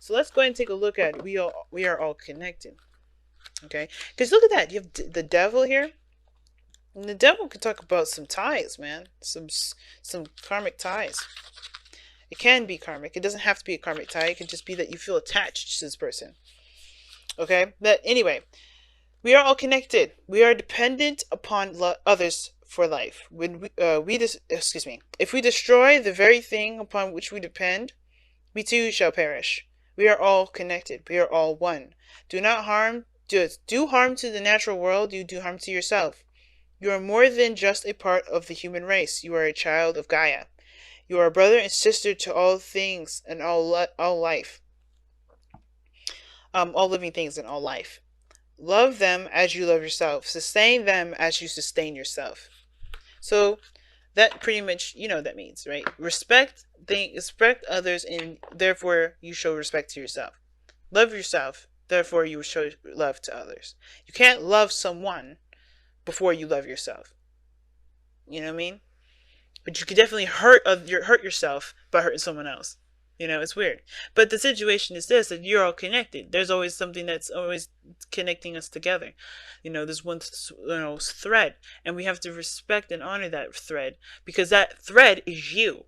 So let's go ahead and take a look at we are all connected. Okay, because look at that. You have the devil here, and the devil could talk about some ties, man. Some karmic ties. It can be karmic. It doesn't have to be a karmic tie. It can just be that you feel attached to this person. Okay, but anyway, we are all connected. We are dependent upon others for life. When excuse me, if we destroy the very thing upon which we depend, we too shall perish. We are all connected. We are all one. Do not harm. Do harm to the natural world. You do harm to yourself. You are more than just a part of the human race. You are a child of Gaia. You are a brother and sister to all things and all life. All living things and all life. Love them as you love yourself. Sustain them as you sustain yourself. So that pretty much, you know what that means, right? Respect others, and therefore you show respect to yourself. Love yourself, therefore you show love to others. You can't love someone before you love yourself. You know what I mean? But you can definitely hurt yourself by hurting someone else. You know, it's weird. But the situation is this, that you're all connected. There's always something that's always connecting us together. You know, there's one thread. And we have to respect and honor that thread. Because that thread is you.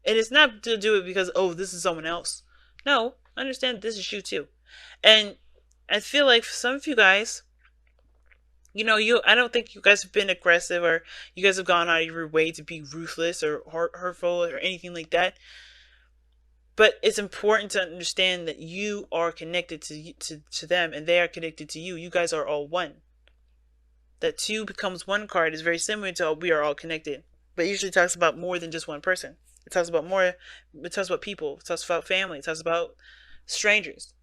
And it's not to do it because, oh, this is someone else. No, understand this is you too. And I feel like for some of you guys, you know, I don't think you guys have been aggressive or you guys have gone out of your way to be ruthless or hurtful or anything like that. But it's important to understand that you are connected to them and they are connected to you. You guys are all one. That two becomes one card is very similar to we are all connected. But it usually talks about more than just one person. It talks about more. It talks about people. It talks about family. It talks about strangers.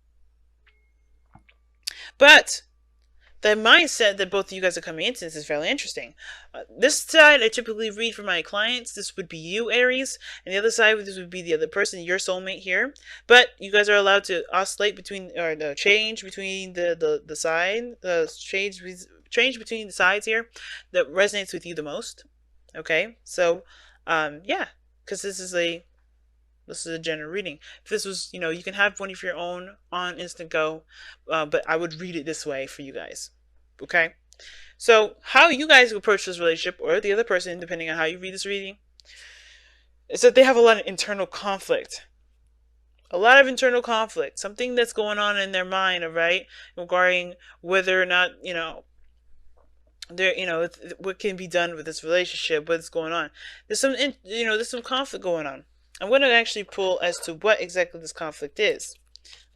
But the mindset that both of you guys are coming into this is fairly interesting. This side I typically read for my clients. This would be you, Aries, and the other side this would be the other person, your soulmate here. But you guys are allowed to oscillate between or change between the side, change between the sides here that resonates with you the most. Okay, so yeah, because this is a general reading. If this was, you know, you can have one of your own on Instant Go, but I would read it this way for you guys. Okay? So, how you guys approach this relationship, or the other person, depending on how you read this reading, is that they have a lot of internal conflict. A lot of internal conflict. Something that's going on in their mind, right? Regarding whether or not, you know, what can be done with this relationship, what's going on. There's some conflict going on. I'm going to actually pull as to what exactly this conflict is,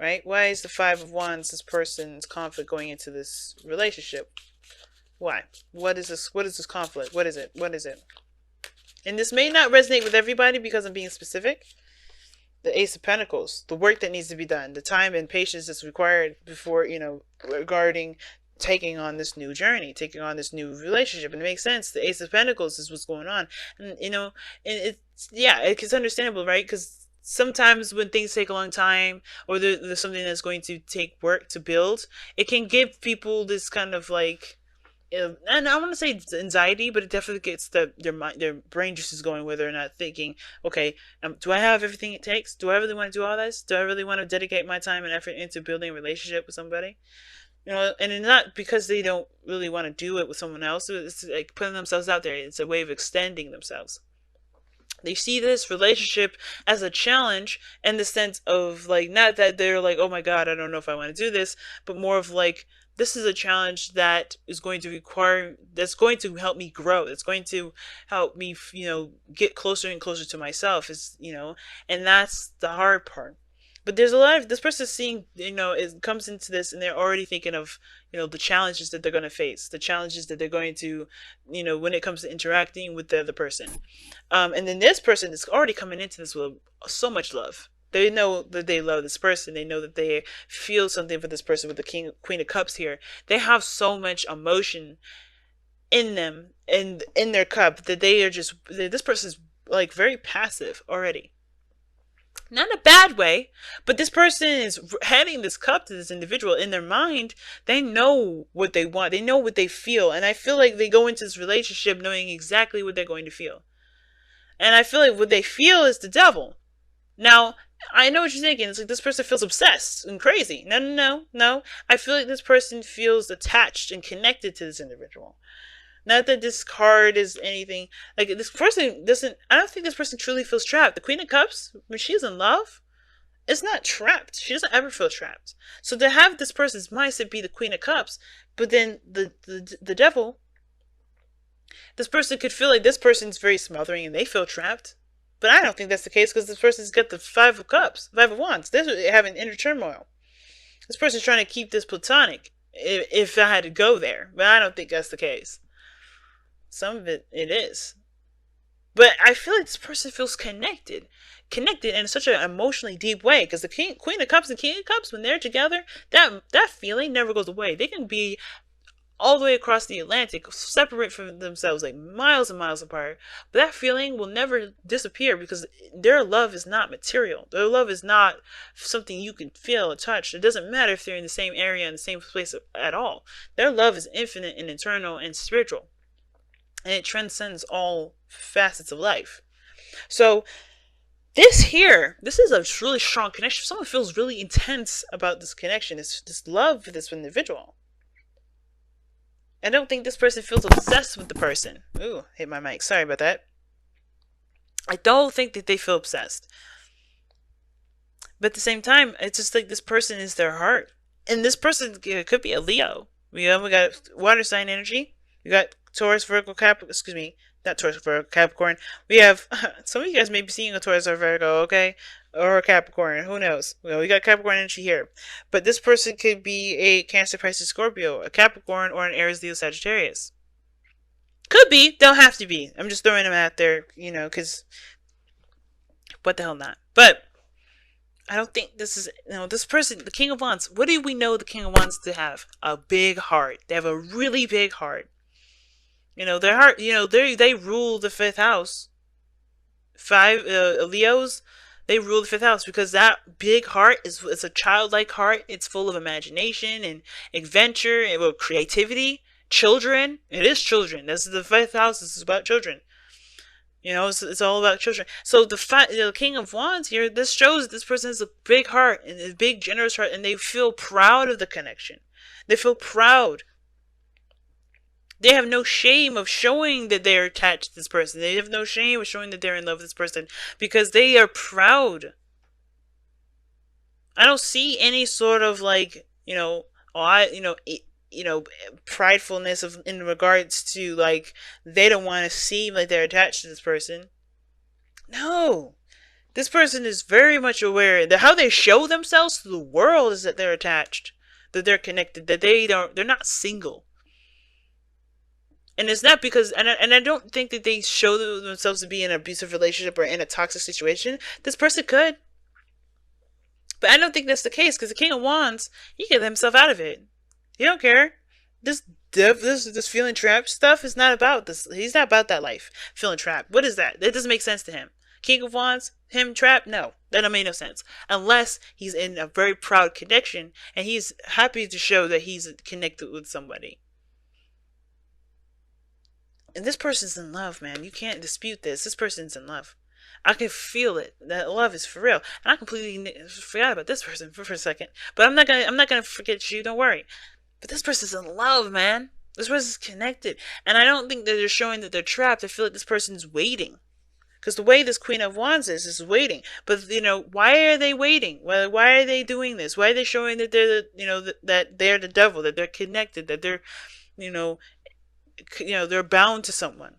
right? Why is the Five of Wands this person's conflict going into this relationship? Why? What is this conflict? What is it? And this may not resonate with everybody because I'm being specific. The Ace of Pentacles, the work that needs to be done, the time and patience that's required before, regarding taking on this new journey, taking on this new relationship. And it makes sense. The Ace of Pentacles is what's going on. And, it's understandable, right? Because sometimes when things take a long time or there's something that's going to take work to build, it can give people this kind of like, and I don't want to say anxiety, but it definitely gets their brain juices going where they're not thinking, okay, do I have everything it takes? Do I really want to do all this? Do I really want to dedicate my time and effort into building a relationship with somebody? And it's not because they don't really want to do it with someone else. It's like putting themselves out there. It's a way of extending themselves. They see this relationship as a challenge in the sense of like, not that they're like, oh my God, I don't know if I want to do this, but more of like, this is a challenge that is going to that's going to help me grow. It's going to help me, get closer and closer to myself, and that's the hard part. But there's a lot of this person seeing, it comes into this and they're already thinking of, the challenges that they're going to face, the challenges that they're going to, when it comes to interacting with the other person. And then this person is already coming into this with so much love. They know that they love this person. They know that they feel something for this person with the Queen of Cups here. They have so much emotion in them and in their cup that this person is like very passive already. Not in a bad way, but this person is handing this cup to this individual. In their mind, they know what they want. They know what they feel. And I feel like they go into this relationship knowing exactly what they're going to feel. And I feel like what they feel is the devil. Now, I know what you're thinking. It's like this person feels obsessed and crazy. No, no, no, no. I feel like this person feels attached and connected to this individual. Not that this card is anything. Like, this person doesn't. I don't think this person truly feels trapped. The Queen of Cups, when she's in love, is not trapped. She doesn't ever feel trapped. So to have this person's mindset be the Queen of Cups, but then the devil, this person could feel like this person's very smothering and they feel trapped. But I don't think that's the case because this person's got the Five of Cups, Five of Wands. They're having inner turmoil. This person's trying to keep this platonic if I had to go there. But I don't think that's the case. Some of it is. But I feel like this person feels connected. Connected in such an emotionally deep way. Because the Queen of Cups and King of Cups, when they're together, that feeling never goes away. They can be all the way across the Atlantic, separate from themselves like miles and miles apart. But that feeling will never disappear because their love is not material. Their love is not something you can feel or touch. It doesn't matter if they're in the same area, in the same place at all. Their love is infinite and eternal and spiritual. And it transcends all facets of life. So this is a really strong connection. Someone feels really intense about this connection, this love for this individual. I don't think this person feels obsessed with the person. Ooh, hit my mic. Sorry about that. I don't think that they feel obsessed. But at the same time, it's just like this person is their heart. And this person could be a Leo. We got water sign energy. We got Taurus, Virgo, not Taurus, Virgo, Capricorn. We have, some of you guys may be seeing a Taurus or Virgo, okay? Or a Capricorn, who knows? Well, we got Capricorn energy here. But this person could be a Cancer, Pisces, Scorpio, a Capricorn, or an Aries, Leo, Sagittarius. Could be, don't have to be. I'm just throwing them out there, because what the hell not. But I don't think this is, this person, the King of Wands, what do we know the King of Wands to have? A big heart. They have a really big heart. Their heart, they rule the fifth house. Leos, they rule the fifth house because that big heart is a childlike heart. It's full of imagination and adventure and creativity. Children, it is children. This is the fifth house. This is about children. It's all about children. So the King of Wands here, this shows this person has a big heart and a big generous heart, and they feel proud of the connection. They feel proud. They have no shame of showing that they're attached to this person. They have no shame of showing that they're in love with this person because they are proud. I don't see any sort of pridefulness in regards to they don't want to seem like they're attached to this person. No. This person is very much aware that how they show themselves to the world is that they're attached, that they're connected, that they're not single. And it's not because, and I don't think that they show themselves to be in an abusive relationship or in a toxic situation. This person could. But I don't think that's the case because the King of Wands, he get himself out of it. He don't care. This feeling trapped stuff is not about this. He's not about that life. Feeling trapped. What is that? That doesn't make sense to him. King of Wands, him trapped? No. That don't make no sense. Unless he's in a very proud connection and he's happy to show that he's connected with somebody. And this person's in love, man. You can't dispute this. This person's in love. I can feel it. That love is for real. And I completely forgot about this person for a second. But I'm not gonna forget you. Don't worry. But this person's in love, man. This person's connected. And I don't think that they're showing that they're trapped. I feel like this person's waiting. Because the way this Queen of Wands is waiting. But, why are they waiting? Why are they doing this? Why are they showing that they're, that they're the devil, that they're connected, that they're, they're bound to someone?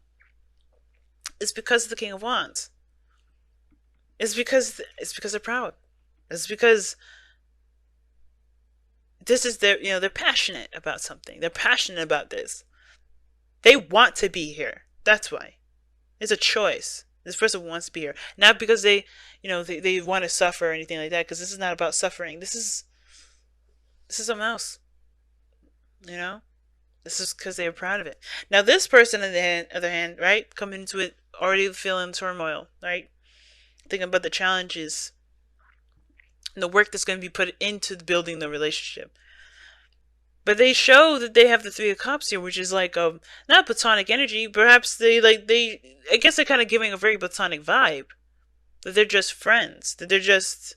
It's because of the King of Wands. It's because they're proud. It's because this is they're passionate about something. They're passionate about this. They want to be here. That's why. It's a choice. This person wants to be here. Not because they want to suffer or anything like that, because this is not about suffering. This is something else. This is because they're proud of it. Now, this person, on the other hand, right, coming into it already feeling turmoil, right? Thinking about the challenges and the work that's going to be put into building the relationship. But they show that they have the Three of Cups here, which is not platonic energy. Perhaps I guess they're kind of giving a very platonic vibe. that they're just friends, that they're just,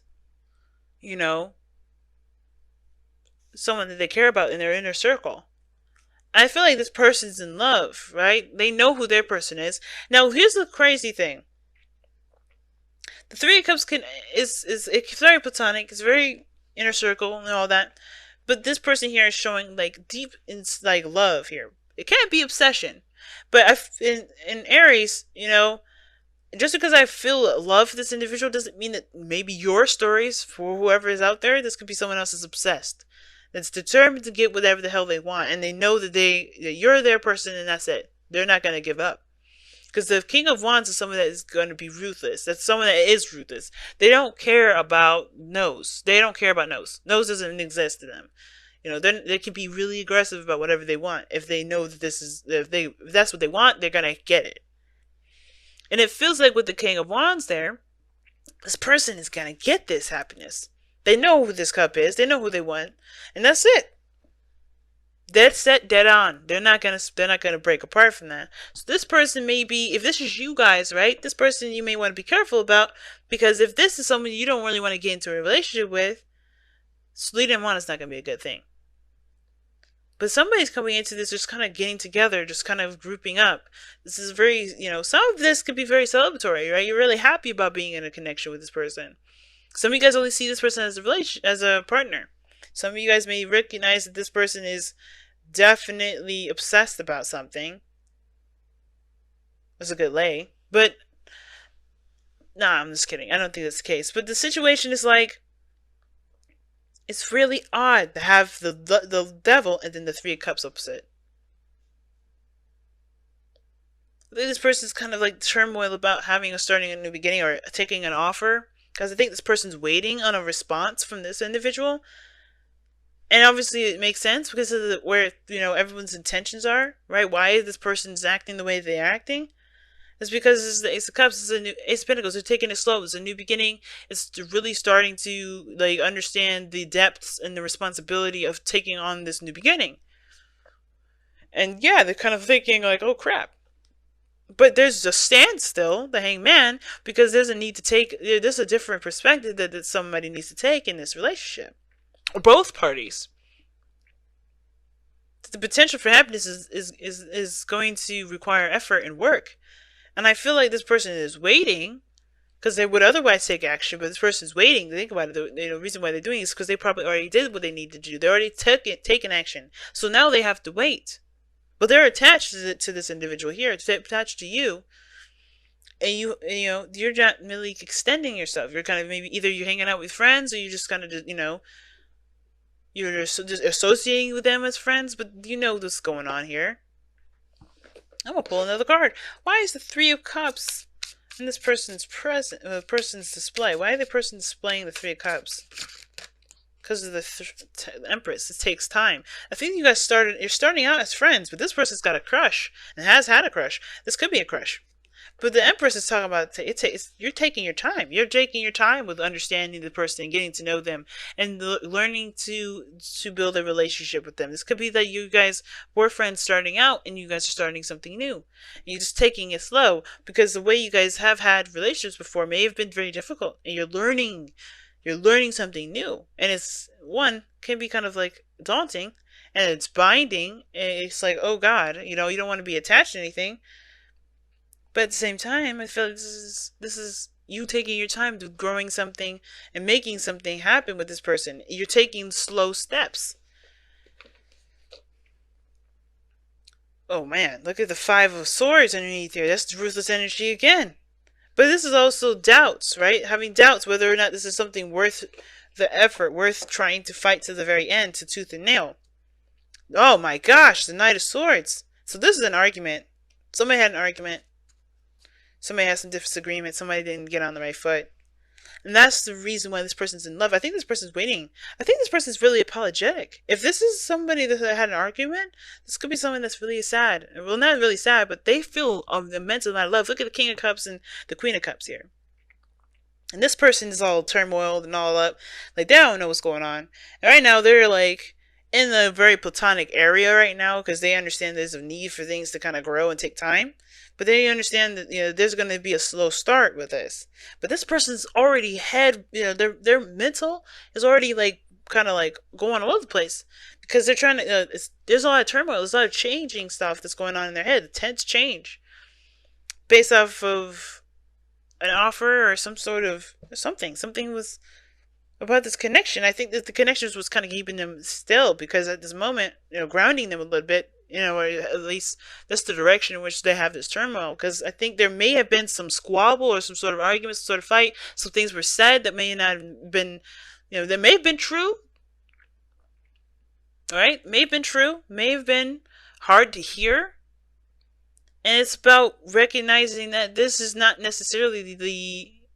someone that they care about in their inner circle. I feel like this person's in love, right? They know who their person is. Now, here's the crazy thing. The Three of Cups it's very platonic, it's very inner circle and all that. But this person here is showing like deep like love here. It can't be obsession. But in Aries, just because I feel love for this individual doesn't mean that maybe your stories for whoever is out there, this could be someone else that's obsessed, that's determined to get whatever the hell they want, and they know that you're their person, and that's it. They're not gonna give up. Because the King of Wands is someone that is going to be ruthless. That's someone that is ruthless. They don't care about no's. They don't care about no's. No's doesn't exist to them. They can be really aggressive about whatever they want if they know that if that's what they want, they're gonna get it. And it feels like with the King of Wands there, this person is gonna get this happiness. They know who this cup is. They know who they want, and that's it. Dead set, dead on. They're not gonna break apart from that. So this person may be, if this is you guys, right? This person you may want to be careful about, because if this is someone you don't really want to get into a relationship with, leading them on is not gonna be a good thing. But somebody's coming into this just kind of getting together, just kind of grouping up. This is very, some of this could be very celebratory, right? You're really happy about being in a connection with this person. Some of you guys only see this person as a partner. Some of you guys may recognize that this person is definitely obsessed about something. That's a good lay. But, nah, I'm just kidding. I don't think that's the case. But the situation is like, it's really odd to have the devil and then the Three of Cups opposite. I think this person's kind of like turmoil about starting a new beginning or taking an offer. Because I think this person's waiting on a response from this individual. And obviously it makes sense because of where, everyone's intentions are, right? Why this person's acting the way they're acting. It's because it's the Ace of Cups, it's a new Ace of Pentacles. They're taking it slow. It's a new beginning. It's really starting to understand the depths and the responsibility of taking on this new beginning. And yeah, they're kind of thinking like, oh crap. But there's a standstill, the Hangman, because there's a different perspective that somebody needs to take in this relationship. Both parties. The potential for happiness is going to require effort and work. And I feel like this person is waiting because they would otherwise take action, but this person's waiting. Think about it. The reason why they're doing it is because they probably already did what they needed to do. They already taken action. So now they have to wait. But they're attached to this individual here. It's attached to you. And you're not really extending yourself. You're kind of maybe either you're hanging out with friends or you just kind of you're just associating with them as friends, but what's going on here. I'm gonna pull another card. Why is the Three of Cups in this person's person's display? Why are the person displaying the Three of Cups? Because of the Empress. It takes time. I think you guys you're starting out as friends, but this person's got a crush and has had a crush. This could be a crush. But the Empress is talking about you're taking your time. You're taking your time with understanding the person and getting to know them and learning to build a relationship with them. This could be that you guys were friends starting out and you guys are starting something new. You're just taking it slow because the way you guys have had relationships before may have been very difficult, and you're learning something new. And can be kind of like daunting, and it's binding. And it's like, oh God, you don't want to be attached to anything. But at the same time, I feel like this is you taking your time to growing something and making something happen with this person. You're taking slow steps. Oh man, look at the Five of Swords underneath here. That's the ruthless energy again. But this is also doubts, right? Having doubts whether or not this is something worth the effort, worth trying to fight to the very end, to tooth and nail. Oh my gosh, the Knight of Swords. So this is an argument. Somebody had an argument. Somebody has some disagreement. Somebody didn't get on the right foot. And that's the reason why this person's in love. I think this person's waiting. I think this person's really apologetic. If this is somebody that had an argument, this could be someone that's really sad. Well, not really sad, but they feel an immense amount of love. Look at the King of Cups and the Queen of Cups here. And this person is all turmoiled and all up. Like, they don't know what's going on. And right now, they're like, in a very platonic area right now because they understand there's a need for things to kind of grow and take time. But they understand that there's going to be a slow start with this. But this person's already had their mental is already like kind of like going all over the place because they're trying to. There's a lot of turmoil. There's a lot of changing stuff that's going on in their head. Tense change based off of an offer or some sort of something was about this connection. I think that the connections was kind of keeping them still because at this moment, grounding them a little bit, or at least that's the direction in which they have this turmoil. Because I think there may have been some squabble or some sort of argument, some sort of fight. Some things were said that may not have been, that may have been true. All right, may have been true, may have been hard to hear. And it's about recognizing that this is not necessarily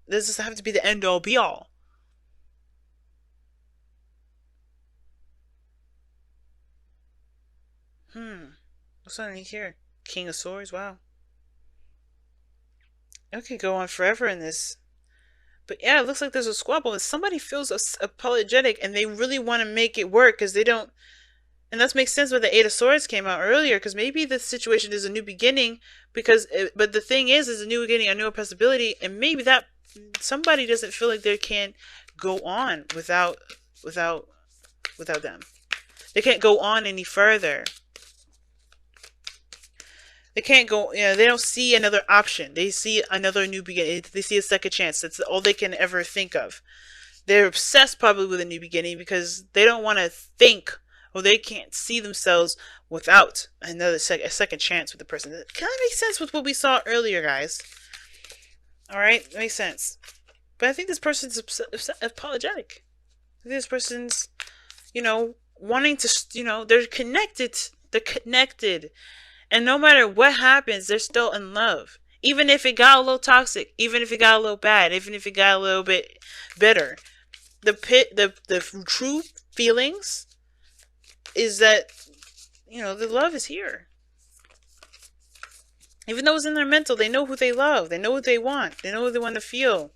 this doesn't have to be the end all be all. What's underneath here? King of Swords, wow. It could go on forever in this. But yeah, it looks like there's a squabble and somebody feels apologetic and they really want to make it work because they don't. And that makes sense when the Eight of Swords came out earlier because maybe the situation is a new beginning but the thing is a new beginning, a new possibility, and maybe that somebody doesn't feel like they can go on without them. They can't go on any further. They can't go, they don't see another option. They see another new beginning. They see a second chance. That's all they can ever think of. They're obsessed probably with a new beginning because they don't want to think, or they can't see themselves without a second chance with the person. That kind of makes sense with what we saw earlier, guys. Alright, that makes sense. But I think this person's apologetic. I think this person's, wanting to, they're connected. They're connected. And no matter what happens, they're still in love. Even if it got a little toxic, even if it got a little bad, even if it got a little bit bitter. The true feelings is that, the love is here. Even though it's in their mental, they know who they love. They know what they want. They know what they want to feel.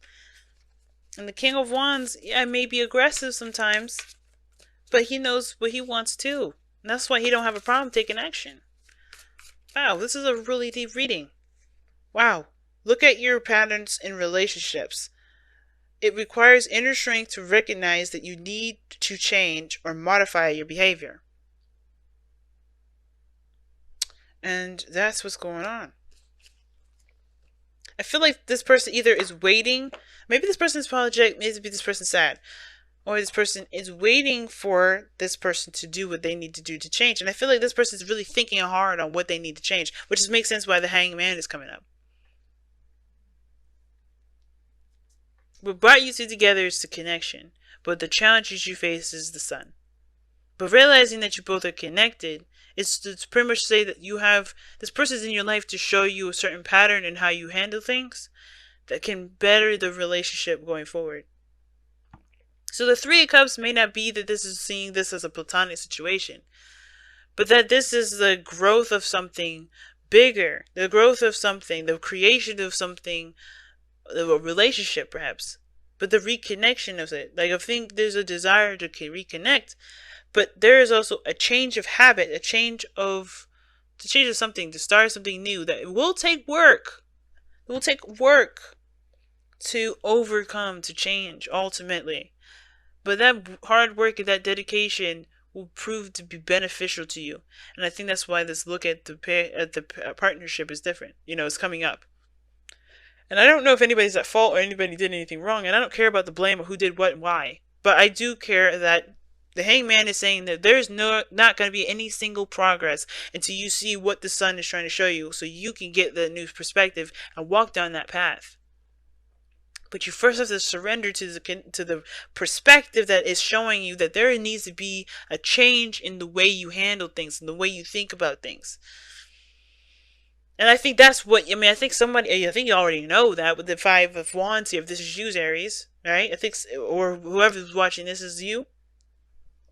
And the King of Wands, may be aggressive sometimes, but he knows what he wants too. And that's why he don't have a problem taking action. Wow, this is a really deep reading. Wow. Look at your patterns in relationships. It requires inner strength to recognize that you need to change or modify your behavior. And that's what's going on. I feel like this person either is waiting. Maybe this person is apologetic. Maybe this person is sad. Or this person is waiting for this person to do what they need to do to change. And I feel like this person is really thinking hard on what they need to change. Which just makes sense why the Hanged Man is coming up. What brought you two together is the connection. But the challenges you face is the sun. But realizing that you both are connected, it's to pretty much say that you have this person's in your life to show you a certain pattern in how you handle things that can better the relationship going forward. So the Three of Cups may not be that this is seeing this as a platonic situation, but that this is the growth of something bigger, the growth of something, the creation of something, a relationship perhaps, but the reconnection of it. Like I think there's a desire to reconnect, but there is also a change of habit, a change of something, to start something new that it will take work. It will take work to overcome, to change ultimately. But that hard work and that dedication will prove to be beneficial to you. And I think that's why this look at the partnership is different. It's coming up. And I don't know if anybody's at fault or anybody did anything wrong. And I don't care about the blame of who did what and why. But I do care that the Hanged Man is saying that there's not going to be any single progress until you see what the sun is trying to show you. So you can get the new perspective and walk down that path. But you first have to surrender to the perspective that is showing you that there needs to be a change in the way you handle things and the way you think about things. And I think that's what, I think you already know that with the Five of Wands here, if this is you, Aries, right? I think, or whoever's watching this is you.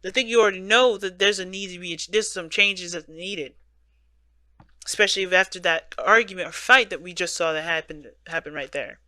I think you already know that there's some changes that's needed. Especially if after that argument or fight that we just saw that happen right there.